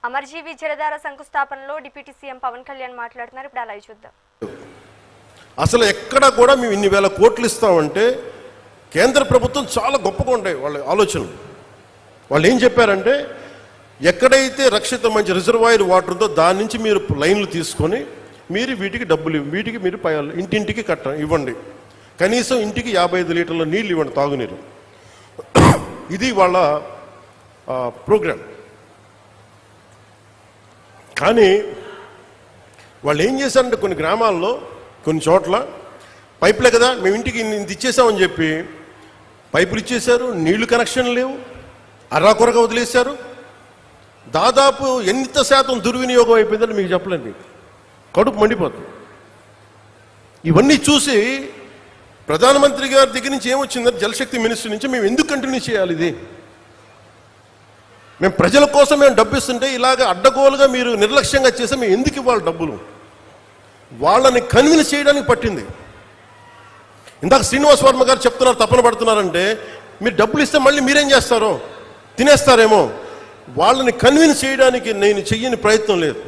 అమర్జీవి జలధార శంకుస్థాపనలో deputy CM Pawan Kalyan మాట్లాడుతున్నారు. ఇప్పుడు అలా చూద్దాం. అసలు ఎక్కడ కూడా మేము ఇన్ని వేల కోట్లు ఇస్తామంటే కేంద్ర ప్రభుత్వం చాలా గొప్పగా ఉంటాయి వాళ్ళ ఆలోచనలు. వాళ్ళు ఏం చెప్పారంటే ఎక్కడైతే రక్షిత మంచి రిజర్వాయర్ వాటర్ ఉందో దాని నుంచి మీరు లైన్లు తీసుకొని మీరు వీటికి డబ్బులు వీటికి మీరు ఇంటింటికి ఇవ్వండి, కనీసం ఇంటికి 55 లీటర్ల నీళ్ళు ఇవ్వండి తాగునీరు. ఇది వాళ్ళ ప్రోగ్రాం. కానీ వాళ్ళు ఏం చేశారంటే కొన్ని గ్రామాల్లో కొన్ని చోట్ల పైపులే కదా మేము ఇంటికి ఇంత ఇచ్చేసామని చెప్పి పైపులు ఇచ్చేశారు, నీళ్లు కనెక్షన్ లేవు, అర్రాకొరగా వదిలేశారు. దాదాపు ఎంత శాతం దుర్వినియోగం అయిపోయిందని మీకు చెప్పలేండి, కడుపు మండిపోతుంది. ఇవన్నీ చూసి ప్రధానమంత్రి గారి దగ్గర నుంచి ఏమొచ్చిందంటే జలశక్తి మినిస్టర్ నుంచి మేము ఎందుకు కంటిన్యూ చేయాలి ఇది, మేము ప్రజల కోసం మేము డబ్బు ఇస్తుంటే ఇలాగ అడ్డగోలుగా మీరు నిర్లక్ష్యంగా చేస్తే మేము ఎందుకు ఇవ్వాలి డబ్బులు, వాళ్ళని కన్విన్స్ చేయడానికి పట్టింది. ఇందాక శ్రీనివాస్ వర్మ గారు చెప్తున్నారు తపన పడుతున్నారంటే మీరు డబ్బులు ఇస్తే మళ్ళీ మీరేం చేస్తారో తినేస్తారేమో, వాళ్ళని కన్విన్స్ చేయడానికి నేను చెయ్యని ప్రయత్నం లేదు.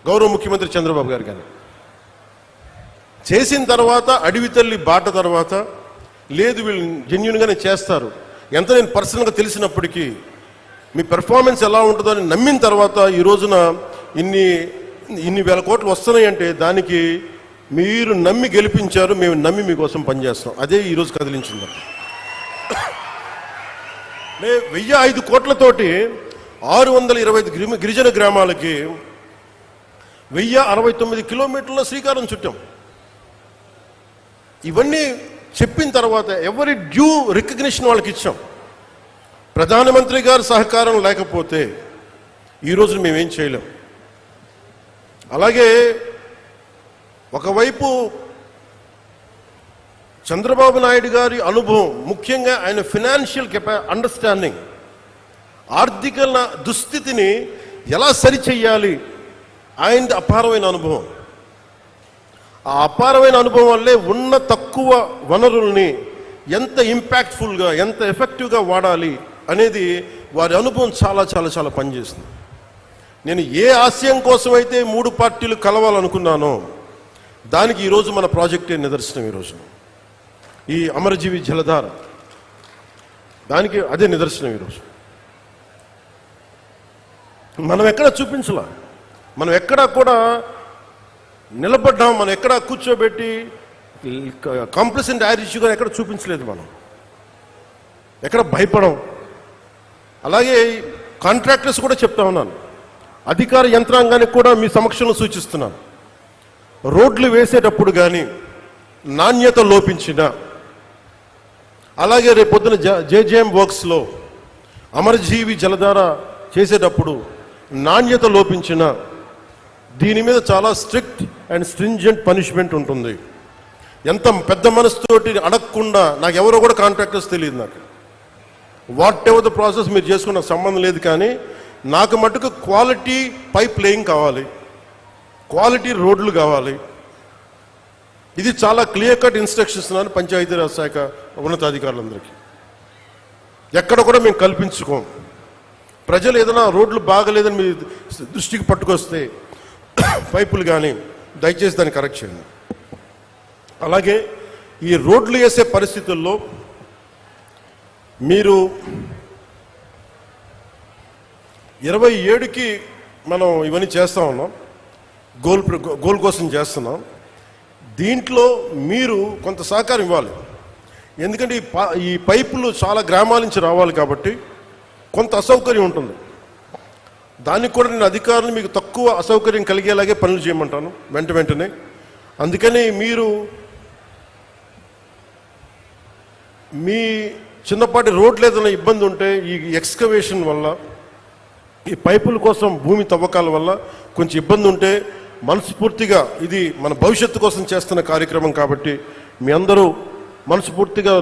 గౌరవ ముఖ్యమంత్రి చంద్రబాబు గారు కానీ చేసిన తర్వాత అడవి తల్లి బాట తర్వాత లేదు వీళ్ళు జెన్యూన్గానే చేస్తారు, ఎంత నేను పర్సనల్గా తెలిసినప్పటికీ మీ పెర్ఫార్మెన్స్ ఎలా ఉంటుందో అని నమ్మిన తర్వాత ఈ రోజున ఇన్ని వేల కోట్లు వస్తున్నాయంటే దానికి మీరు నమ్మి గెలిపించారు, మేము నమ్మి మీకోసం పనిచేస్తాం. అదే ఈరోజు కదిలించింది. 1005 కోట్లతోటి 625 గిరిజన గ్రామాలకి 1069 కిలోమీటర్ల శ్రీకారం చుట్టాం. ఇవన్నీ చెప్పిన తర్వాత ఎవరి డ్యూ రికగ్నిషన్ వాళ్ళకి ఇచ్చాం. ప్రధానమంత్రి గారి సహకారం లేకపోతే ఈరోజు మేమేం చేయలేం. అలాగే ఒకవైపు చంద్రబాబు నాయుడు గారి అనుభవం, ముఖ్యంగా ఆయన ఫినాన్షియల్ అండర్స్టాండింగ్, ఆర్థిక దుస్థితిని ఎలా సరిచెయ్యాలి, ఆయన అపారమైన అనుభవం. ఆ అపారమైన అనుభవం వల్లే ఉన్న తక్కువ వనరుల్ని ఎంత ఇంపాక్ట్ఫుల్గా ఎంత ఎఫెక్టివ్గా వాడాలి అనేది వారి అనుభవం చాలా చాలా చాలా పనిచేస్తుంది. నేను ఏ ఆశయం కోసం అయితే 3 పార్టీలు కలవాలనుకున్నానో దానికి ఈరోజు మన ప్రాజెక్టే నిదర్శనం. ఈరోజు ఈ అమరజీవి జలధార దానికి అదే నిదర్శనం. ఈరోజు మనం ఎక్కడ చూపించలా, మనం ఎక్కడా కూడా నిలబడ్డాం, మనం ఎక్కడా కూర్చోబెట్టి కాంప్లసెంట్ యాటిట్యూడ్గా ఎక్కడ చూపించలేదు, మనం ఎక్కడ భయపడం. అలాగే కాంట్రాక్టర్స్ కూడా చెప్తా ఉన్నాను, అధికార యంత్రాంగానికి కూడా మీ సమక్షంలో సూచిస్తున్నాను, రోడ్లు వేసేటప్పుడు కానీ నాణ్యత లోపించిన, అలాగే రేపొద్దున జేజేఎం వర్క్స్లో అమరజీవి జలధార చేసేటప్పుడు నాణ్యత లోపించిన దీని మీద చాలా స్ట్రిక్ట్ అండ్ స్ట్రింజెంట్ పనిష్మెంట్ ఉంటుంది. ఎంత పెద్ద మనసుతోటి అడగకుండా, నాకు ఎవరో కూడా కాంట్రాక్టర్స్ తెలియదు, నాకు వాట్ ఎవర్ ద ప్రాసెస్ మీరు చేసుకున్న సంబంధం లేదు, కానీ నాకు మటుకు క్వాలిటీ పైప్ లేయింగ్ కావాలి, క్వాలిటీ రోడ్లు కావాలి. ఇది చాలా క్లియర్ కట్ ఇన్స్ట్రక్షన్స్ ఇస్తున్నాను పంచాయతీరాజ్ శాఖ ఉన్నతాధికారులందరికీ. ఎక్కడ కూడా మేము కల్పించుకోం. ప్రజలు ఏదైనా రోడ్లు బాగలేదని మీ దృష్టికి పట్టుకొస్తే పైపులు కానీ దయచేసి దాన్ని కరెక్ట్ చేయండి. అలాగే ఈ రోడ్లు వేసే పరిస్థితుల్లో మీరు 27కి మనం ఇవన్నీ చేస్తూ ఉన్నాం, గోల్ కోసం చేస్తున్నాం. దీంట్లో మీరు కొంత సహకారం ఇవ్వాలి, ఎందుకంటే ఈ పైపులు చాలా గ్రామాల నుంచి రావాలి కాబట్టి కొంత అసౌకర్యం ఉంటుంది. దానికి కూడా నేను అధికారులు మీకు తక్కువ అసౌకర్యం కలిగేలాగే పనులు చేయమంటాను వెంటనే. అందుకని మీరు మీ చిన్నపాటి రోడ్లు ఏదైనా ఇబ్బంది ఉంటే ఈ ఎక్స్కవేషన్ వల్ల, ఈ పైపుల కోసం భూమి తవ్వకాల వల్ల కొంచెం ఇబ్బంది ఉంటే మనస్ఫూర్తిగా ఇది మన భవిష్యత్తు కోసం చేస్తున్న కార్యక్రమం కాబట్టి మీ అందరూ మనస్ఫూర్తిగా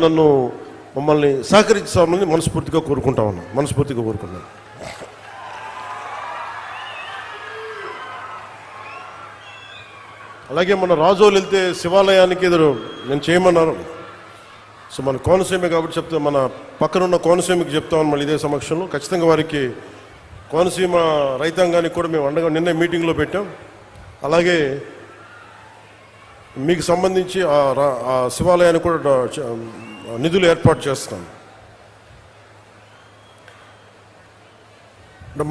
మమ్మల్ని సహకరించామని మనస్ఫూర్తిగా కోరుకుంటున్నాను. అలాగే మన రాజోలు వెళ్తే శివాలయానికి ఎదురు నేను చేయమన్నారు. సో మన కోనసీమ కాబట్టి చెప్తే మన పక్కనున్న కోనసీమకి చెప్తామని మళ్ళీ ఇదే సమక్షంలో ఖచ్చితంగా వారికి కోనసీమ రైతాంగానికి కూడా మేము అండగా నిన్న మీటింగ్లో పెట్టాం. అలాగే మీకు సంబంధించి ఆ శివాలయాన్ని కూడా నిధులు ఏర్పాటు చేస్తాం.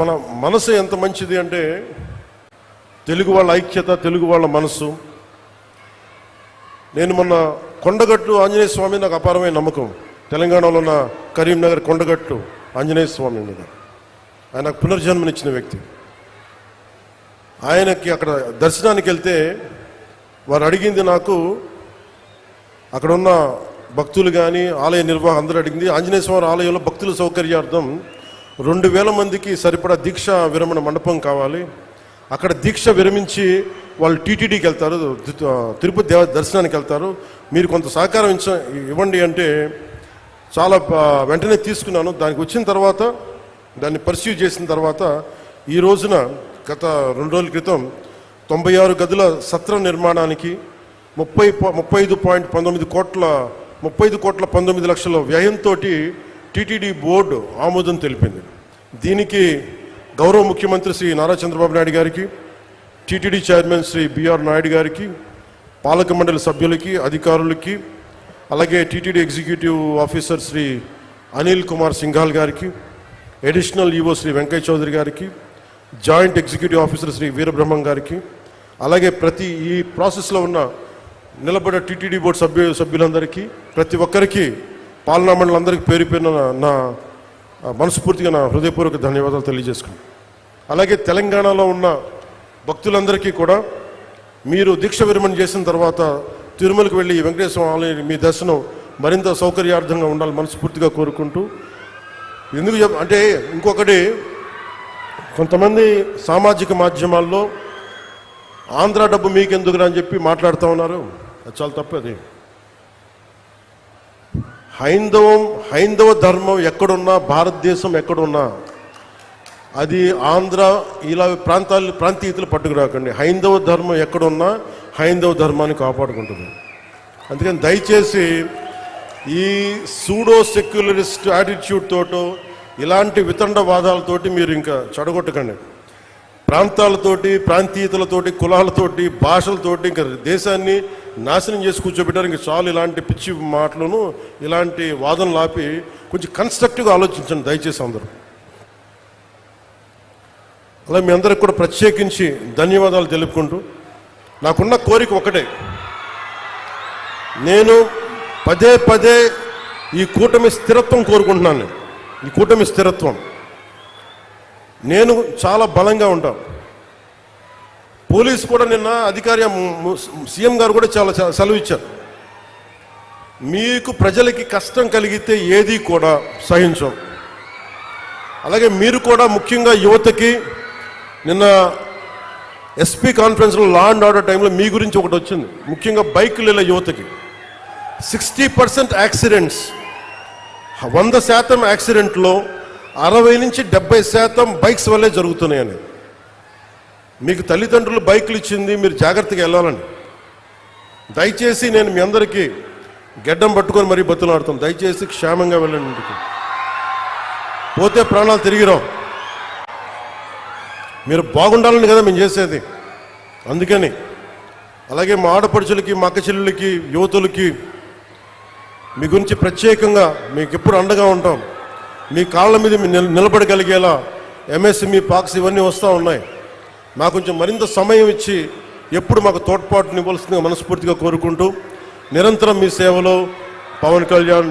మన మనసు ఎంత మంచిది అంటే తెలుగు వాళ్ళ ఐక్యత, తెలుగు వాళ్ళ మనసు. నేను మొన్న కొండగట్టు ఆంజనేయ స్వామి నాకు అపారమైన నమ్మకం. తెలంగాణలో ఉన్న కరీంనగర్ కొండగట్టు ఆంజనేయ స్వామి మీద ఆయన పునర్జన్మనిచ్చిన వ్యక్తి. ఆయనకి అక్కడ దర్శనానికి వెళ్తే వారు అడిగింది, నాకు అక్కడ ఉన్న భక్తులు కానీ ఆలయ నిర్వాహకులు అందరూ అడిగింది, ఆంజనేయ స్వామి ఆలయంలో భక్తుల సౌకర్యార్థం 2000 మందికి సరిపడా దీక్ష విరమణ మండపం కావాలి. అక్కడ దీక్ష విరమించి వాళ్ళు టీటీడీకి వెళ్తారు, తిరుపతి దర్శనానికి వెళ్తారు, మీరు కొంత సహకారం ఇవ్వండి అంటే చాలా వెంటనే తీసుకున్నాను. దానికి వచ్చిన తర్వాత దాన్ని పర్స్యూ చేసిన తర్వాత ఈ రోజున గత 2 రోజుల క్రితం 96 గదుల సత్రం నిర్మాణానికి 35 కోట్ల 19 లక్షల వ్యయంతో టీటీడీ బోర్డు ఆమోదం తెలిపింది. దీనికి గౌరవ ముఖ్యమంత్రి శ్రీ నారా చంద్రబాబు నాయుడు గారికి, TTD chairman Shri BR Naidu గారికి, పాలక మండలి సభ్యులకి, అధికారులకి, అలాగే TTD executive officer Shri Anil Kumar Singhal గారికి, అడిషనల్ ఈవో శ్రీ వెంకయ్య చౌదరి గారికి, joint executive officer Shri Veerabrahmam గారికి, అలాగే ప్రతి ఈ ప్రాసెస్లో ఉన్న నిలబడిన టీటీడీ బోర్డు సభ్యులందరికీ, ప్రతి ఒక్కరికి, పాలనా మండలందరికీ పేరు పేరున నా మనస్ఫూర్తిగా నా హృదయపూర్వక ధన్యవాదాలు తెలియజేసుకున్నాను. అలాగే తెలంగాణలో ఉన్న భక్తులందరికీ కూడా మీరు దీక్ష విరమణ చేసిన తర్వాత తిరుమలకు వెళ్ళి వెంకటేశ్వర ఆలయం మీ దర్శనం మరింత సౌకర్యార్థంగా ఉండాలి మనస్ఫూర్తిగా కోరుకుంటూ. ఎందుకు అంటే ఇంకొకటి, కొంతమంది సామాజిక మాధ్యమాల్లో ఆంధ్ర డబ్బు మీకెందుకురా అని చెప్పి మాట్లాడుతూ ఉన్నారు. అది చాలా తప్పది. హైందవ ధర్మం ఎక్కడున్నా, భారతదేశం ఎక్కడున్నా, అది ఆంధ్ర ఇలా ప్రాంతీయతలు పట్టుకురాకండి. హైందవ ధర్మం ఎక్కడున్నా హైందవ ధర్మాన్ని కాపాడుకుంటుంది. అందుకని దయచేసి ఈ సూడో సెక్యులరిస్ట్ యాటిట్యూడ్ తోటో ఇలాంటి వితండవాదాలతోటి మీరు ఇంకా చెడగొట్టకండి. ప్రాంతాలతోటి, ప్రాంతీయతలతోటి, కులాలతోటి, భాషలతోటి ఇంకా దేశాన్ని నాశనం చేసి కూర్చోబెట్టారు. ఇంకా చాలు ఇలాంటి పిచ్చి మాటలను, ఇలాంటి వాదనలు ఆపి కొంచెం కన్స్ట్రక్టివ్గా ఆలోచించండి దయచేసి అందరూ. అలా మీ అందరికి కూడా ప్రత్యేకించి ధన్యవాదాలు తెలుపుకుంటూ, నాకున్న కోరిక ఒకటే, నేను పదే ఈ కూటమి స్థిరత్వం కోరుకుంటున్నాను. ఈ కూటమి స్థిరత్వం, నేను చాలా బలంగా ఉంటాను. పోలీసు కూడా నిన్న అధికారి సీఎం గారు కూడా చాలా సెలవు ఇచ్చారు. మీకు ప్రజలకి కష్టం కలిగితే ఏది కూడా సహించం. అలాగే మీరు కూడా ముఖ్యంగా యువతకి, నిన్న ఎస్పీ కాన్ఫరెన్స్లో లా అండ్ ఆర్డర్ టైంలో మీ గురించి ఒకటి వచ్చింది. ముఖ్యంగా బైకుల యువతకి 60% యాక్సిడెంట్స్, 100% యాక్సిడెంట్లో 60 నుంచి 70% బైక్స్ వల్లే జరుగుతున్నాయని. మీకు తల్లిదండ్రులు బైకులు ఇచ్చింది, మీరు జాగ్రత్తగా వెళ్ళాలని. దయచేసి నేను మీ అందరికీ గెడ్డం పట్టుకొని మరీ బతులాడుతాను. దయచేసి క్షేమంగా వెళ్ళండి ఇంటికి. పోతే ప్రాణాలు తిరిగిరావు. మీరు బాగుండాలని కదా మేము చేసేది. అందుకని అలాగే మా ఆడపడుచులకి, మా అక్క చెల్లెళ్ళకి, యువతులకి మీ గురించి ప్రత్యేకంగా మీకు ఎప్పుడు అండగా ఉంటాం. మీ కాళ్ళ మీద నిలబడగలిగేలా ఎంఎస్ఎంఈ పాక్స్ ఇవన్నీ వస్తూ ఉన్నాయి. మాకు కొంచెం మరింత సమయం ఇచ్చి ఎప్పుడు మాకు తోడ్పాటునివ్వాల్సిందిగా మనస్ఫూర్తిగా కోరుకుంటూ, నిరంతరం మీ సేవలో పవన్ కళ్యాణ్